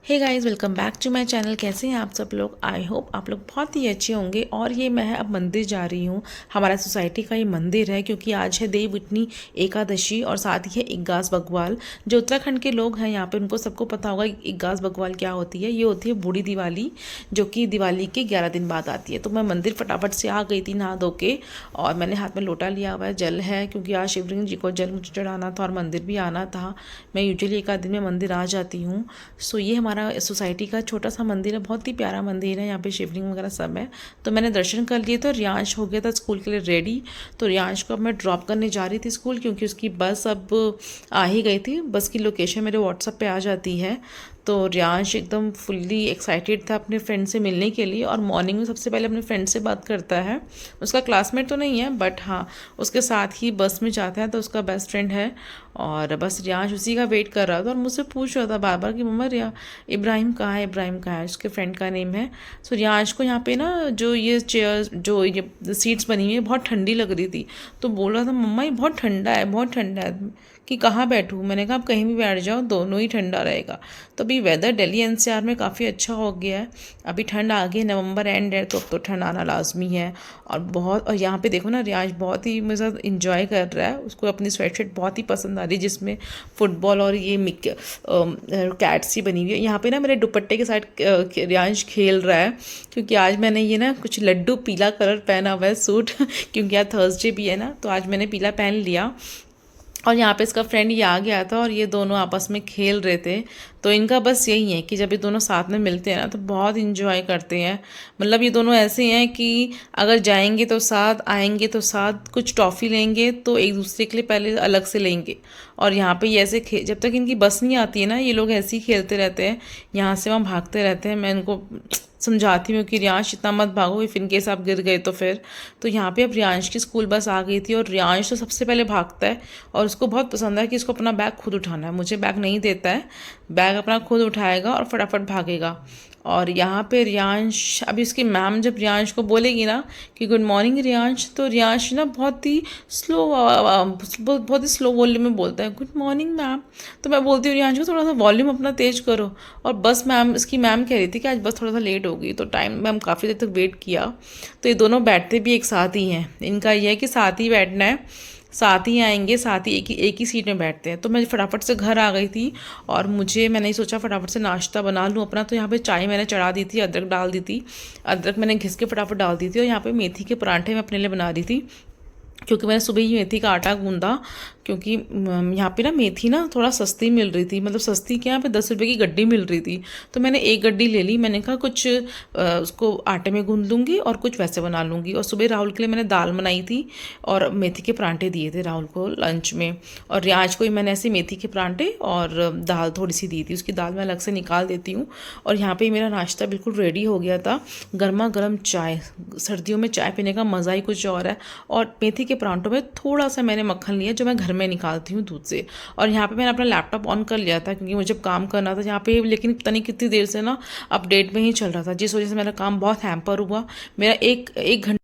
Hey guys, welcome back to my channel. कैसे हैं आप सब लोग? आई होप आप लोग बहुत ही अच्छे होंगे। और ये मैं अब मंदिर जा रही हूँ। हमारा सोसाइटी का ये मंदिर है क्योंकि आज है देवउठनी एकादशी और साथ ही है इग्गास बग्वाल। जो उत्तराखंड के लोग हैं यहाँ पे उनको सबको पता होगा इग्गास बग्वाल क्या होती है। ये होती है बूढ़ी दिवाली, जो कि दिवाली के 11 दिन बाद आती है। तो मैं मंदिर फटाफट से आ गई थी नहा धो के, और मैंने हाथ में लोटा लिया हुआ है, जल है, क्योंकि आज शिवलिंग जी को जल मुझे चढ़ाना था और मंदिर भी आना था। मैं यूजुअली एक आध दिन में मंदिर आ जाती हूँ। सो ये हमारा सोसाइटी का छोटा सा मंदिर है, बहुत ही प्यारा मंदिर है। यहाँ पे शिवलिंग वगैरह सब है। तो मैंने दर्शन कर लिए। तो रियांश हो गया था स्कूल के लिए रेडी। तो रियांश को अब मैं ड्रॉप करने जा रही थी स्कूल, क्योंकि उसकी बस अब आ ही गई थी। बस की लोकेशन मेरे व्हाट्सएप पे आ जाती है। तो रियांश एकदम फुल्ली एक्साइटेड था अपने फ्रेंड से मिलने के लिए, और मॉर्निंग में सबसे पहले अपने फ्रेंड से बात करता है। उसका क्लासमेट तो नहीं है, बट हाँ उसके साथ ही बस में जाता है, तो उसका बेस्ट फ्रेंड है। और बस रियांश उसी का वेट कर रहा था और मुझसे पूछ रहा था बार बार कि मम्मा इब्राहिम कहाँ है, इब्राहिम कहाँ है। उसके फ्रेंड का नेम है। सो रियांश को यहाँ पे ना जो ये चेयर्स, जो ये सीट्स बनी हुई है, बहुत ठंडी लग रही थी। तो बोल रहा था मम्मा ये बहुत ठंडा है, बहुत ठंडा है, कि कहाँ बैठूँ। मैंने कहा आप कहीं भी बैठ जाओ, दोनों ही ठंडा रहेगा। तो अभी वेदर दिल्ली एनसीआर में काफ़ी अच्छा हो गया है। अभी ठंड आ गई, नवंबर एंड है, तो अब तो ठंड आना लाजमी है। और यहाँ पे देखो ना, रियांश बहुत ही मेरे साथ इंजॉय कर रहा है। उसको अपनी स्वेटशर्ट बहुत ही पसंद आ रही है, जिसमें फुटबॉल और ये कैट्स ही बनी हुई है। यहाँ पे ना मेरे दुपट्टे के साथ रियांश खेल रहा है, क्योंकि आज मैंने ये ना कुछ लड्डू पीला कलर पहना हुआ है सूट क्योंकि आज थर्सडे भी है ना, तो आज मैंने पीला पहन लिया। और यहाँ पे इसका फ्रेंड ये आ गया था और ये दोनों आपस में खेल रहे थे। तो इनका बस यही है कि जब ये दोनों साथ में मिलते हैं ना, तो बहुत इंजॉय करते हैं। मतलब ये दोनों ऐसे हैं कि अगर जाएंगे तो साथ, आएंगे तो साथ, कुछ टॉफ़ी लेंगे तो एक दूसरे के लिए पहले अलग से लेंगे। और यहाँ पे ये ऐसे जब तक इनकी बस नहीं आती है ना, ये लोग ऐसे ही खेलते रहते हैं, यहाँ से वहाँ भागते रहते हैं। मैं इनको समझाती हूँ कि रियांश इतना मत भागो, इफ़ इनकेस आप गिर गए तो फिर। तो यहाँ पे अब रियांश की स्कूल बस आ गई थी, और रियांश तो सबसे पहले भागता है। और उसको बहुत पसंद है कि इसको अपना बैग खुद उठाना है। मुझे बैग नहीं देता है, बैग अपना खुद उठाएगा और फटाफट भागेगा। और यहाँ पे रियांश, अभी उसकी मैम जब रियांश को बोलेगी ना कि गुड मॉर्निंग रियांश, तो रियांश ना बहुत ही स्लो वॉल्यूम में बोलता है, गुड मॉर्निंग मैम। तो मैं बोलती हूँ रियांश को थोड़ा सा वॉल्यूम अपना तेज करो। और बस मैम, इसकी मैम कह रही थी कि आज बस थोड़ा सा लेट होगी, तो टाइम मैम काफ़ी देर तक वेट किया। तो ये दोनों बैठते भी एक साथ ही हैं। इनका ये है कि साथ ही बैठना है, साथ ही आएंगे, साथ ही एक ही सीट में बैठते हैं। तो मैं फटाफट से घर आ गई थी, और मैंने ही सोचा फटाफट से नाश्ता बना लूँ अपना। तो यहाँ पे चाय मैंने चढ़ा दी थी, अदरक डाल दी थी, अदरक मैंने घिस के फटाफट डाल दी थी। और यहाँ पे मेथी के पराठे मैं अपने लिए बना रही थी, क्योंकि मैंने सुबह ही मेथी का आटा गूंदा। क्योंकि यहाँ पे ना मेथी ना थोड़ा सस्ती मिल रही थी, मतलब सस्ती क्या, यहाँ पे 10 रुपये की गड्डी मिल रही थी। तो मैंने एक गड्डी ले ली। मैंने कहा कुछ उसको आटे में गूंद लूँगी और कुछ वैसे बना लूँगी। और सुबह राहुल के लिए मैंने दाल बनाई थी और मेथी के परांठे दिए थे राहुल को लंच में। और रियाज को ही मैंने ऐसे मेथी के परांठे और दाल थोड़ी सी दी थी। उसकी दाल मैं अलग से निकाल देती हूँ। और यहाँ पर मेरा नाश्ता बिल्कुल रेडी हो गया था। गर्मा गर्म चाय, सर्दियों में चाय पीने का मज़ा ही कुछ और है। और मेथी के परांठों में थोड़ा सा मैंने मक्खन लिया, जो मैं घर में निकालती हूँ दूध से। और यहाँ पे मैंने अपना लैपटॉप ऑन कर लिया था, क्योंकि मुझे काम करना था यहाँ पे। लेकिन पता नहीं कितनी देर से ना अपडेट में ही चल रहा था, जिस वजह से मेरा काम बहुत हैम्पर हुआ। मेरा एक घंटा।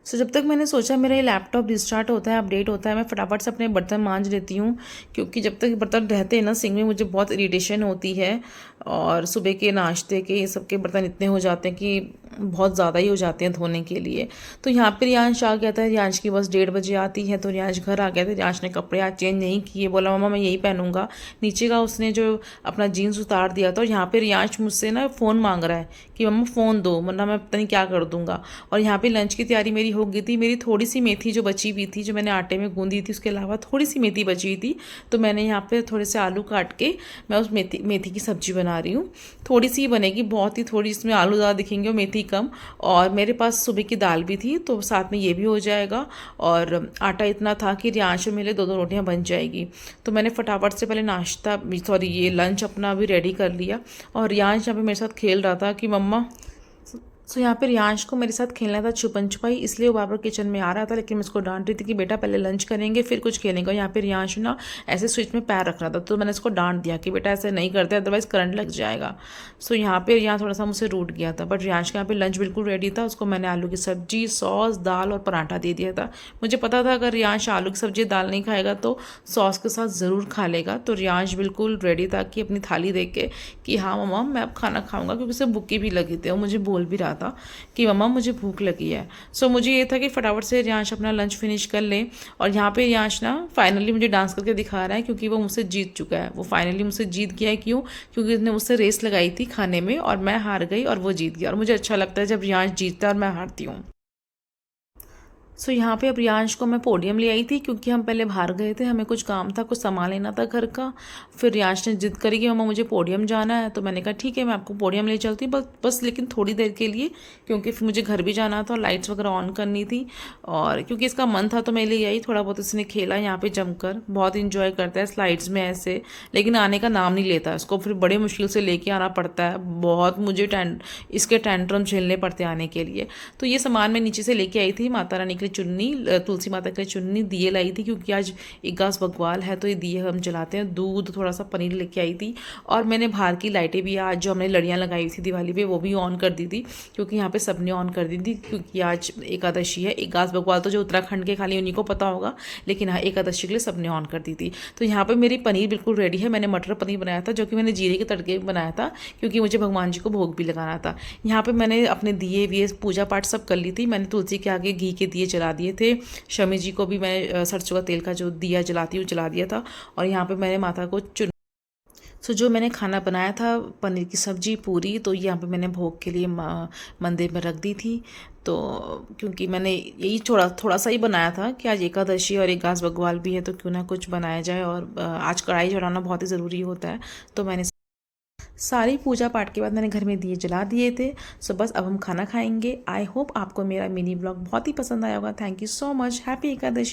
सो जब तक मैंने सोचा मेरा ये लैपटॉप रिस्टार्ट होता है, अपडेट होता है, मैं फटाफट से अपने बर्तन मांज लेती हूँ। क्योंकि जब तक बर्तन रहते हैं ना सिंक में, मुझे बहुत इरिटेशन होती है। और सुबह के नाश्ते के ये सब के बर्तन इतने हो जाते हैं कि बहुत ज़्यादा ही हो जाते हैं धोने के लिए। तो यहाँ पर रियांश आ गया था। रियांश की बस 1:30 बजे आती है, तो रियांश घर आ गया था। रियांश ने कपड़े आज चेंज नहीं किए, बोला मम्मा मैं यही पहनूंगा। नीचे का उसने जो अपना जीन्स उतार दिया था। और यहाँ पे रियांश मुझसे ना फ़ोन मांग रहा है कि मम्मा फ़ोन दो, वरना मैं पता नहीं क्या कर दूंगा। और यहाँ पे लंच की तैयारी मेरी हो गई थी। मेरी थोड़ी सी मेथी जो बची हुई थी, जो मैंने आटे में गूंदी थी, उसके अलावा थोड़ी सी मेथी बची हुई थी। तो मैंने यहाँ पे थोड़े से आलू काट के मैं उस मेथी की सब्जी बना रही हूँ। थोड़ी सी बनेगी, बहुत ही थोड़ी, इसमें आलू ज़्यादा दिखेंगे और मेथी कम। और मेरे पास सुबह की दाल भी थी, तो साथ में ये भी हो जाएगा। और आटा इतना था कि रियांश और मेरे 2-2 रोटियाँ बन जाएगी। तो मैंने फटाफट से पहले नाश्ता, सॉरी ये लंच अपना भी रेडी कर लिया। और रियांश यहाँ पे मेरे साथ खेल रहा था कि मम्मा सो यहाँ पे रियांश को मेरे साथ खेलना था छुपन छुपाई, इसलिए वो बार बार किचन में आ रहा था, लेकिन मैं उसको डांट रही थी कि बेटा पहले लंच करेंगे फिर कुछ खेलेंगे। यहाँ पे रियांश ना ऐसे स्विच में पैर रख रहा था, तो मैंने उसको डांट दिया कि बेटा ऐसे नहीं करते अदरवाइज़ करंट लग जाएगा। सो यहाँ पे रियांश थोड़ा सा मुझसे रूठ गया था, बट रियांश का यहाँ पे लंच बिल्कुल रेडी था। उसको मैंने आलू की सब्जी, सॉस, दाल और पराठा दे दिया था। मुझे पता था अगर रियांश आलू की सब्जी दाल नहीं खाएगा तो सॉस के साथ ज़रूर खा लेगा। तो रियांश बिल्कुल रेडी था कि अपनी थाली देख के कि हाँ मम्मा मैं अब खाना खाऊंगा, क्योंकि उसे भूख भी लगी थी और मुझे बोल भी रहा था कि मम्मा मुझे भूख लगी है। सो मुझे ये था कि फटाफट से रियांश अपना लंच फिनिश कर ले। और यहाँ पे रियांश ना फाइनली मुझे डांस करके दिखा रहा है, क्योंकि वो मुझसे जीत चुका है। वो फाइनली मुझसे जीत गया है। क्यों? क्योंकि उसने मुझसे रेस लगाई थी खाने में और मैं हार गई और वो जीत गया। और मुझे अच्छा लगता है जब रियांश जीतता है और मैं हारती हूँ। सो यहाँ पे अब रियांश को मैं पोडियम ले आई थी, क्योंकि हम पहले बाहर गए थे, हमें कुछ काम था, कुछ सामान लेना था घर का। फिर रियांश ने जिद करी कि मम्मा मुझे पोडियम जाना है, तो मैंने कहा ठीक है मैं आपको पोडियम ले चलती हूँ, बस लेकिन थोड़ी देर के लिए, क्योंकि फिर मुझे घर भी जाना था और लाइट्स वगैरह ऑन करनी थी। और क्योंकि इसका मन था तो मैं ले आई। थोड़ा बहुत इसने खेला यहाँ पे जमकर, बहुत इंजॉय करता है स्लाइड्स में ऐसे, लेकिन आने का नाम नहीं लेता। इसको फिर बड़े मुश्किल से लेके आना पड़ता है, बहुत मुझे इसके टेंट्रम झेलने पड़ते हैं आने के लिए। तो ये सामान मैं नीचे से लेके आई थी। माता रानी के लिए चुन्नी, तुलसी माता के लिए चुन्नी, दिए लाई थी, क्योंकि आज 21 बग्वाल है तो ये दिए हम जलाते हैं। दूध, थोड़ा सा पनीर लेके आई थी। और मैंने बाहर की लाइटें भी आज जो हमने लड़ियाँ लगाई थी दिवाली पे वो भी ऑन कर दी थी, क्योंकि यहाँ पे सबने ऑन कर दी थी, क्योंकि आज एकादशी है। 21 बग्वाल तो जो उत्तराखंड के खाली उन्हीं को पता होगा, लेकिन हाँ एकादशी के लिए सबने ऑन कर दी थी। तो यहाँ पे मेरी पनीर बिल्कुल रेडी है। मैंने मटर पनीर बनाया था, जो कि मैंने जीरे के तड़के बनाया था, क्योंकि मुझे भगवान जी को भोग भी लगाना था। यहाँ पे मैंने अपने दिए विए पूजा पाठ सब कर ली थी। मैंने तुलसी के आगे घी के दिए जला दिए थे। शमी जी को भी मैं सरसों का तेल का जो दिया जलाती हूँ जला दिया था। और यहाँ पे मैंने माता को सो जो मैंने खाना बनाया था, पनीर की सब्जी, पूरी, तो यहाँ पे मैंने भोग के लिए मंदिर में रख दी थी। तो क्योंकि मैंने यही थोड़ा थोड़ा सा ही बनाया था कि आज एकादशी और 21 बग्वाल भी है, तो क्यों ना कुछ बनाया जाए। और आज कढ़ाई चढ़ाना बहुत ही ज़रूरी होता है, तो मैंने सारी पूजा पाठ के बाद मैंने घर में दिए जला दिए थे। सो बस अब हम खाना खाएंगे। आई होप आपको मेरा मिनी ब्लॉग बहुत ही पसंद आया होगा। Thank you so much. Happy Ekadashi.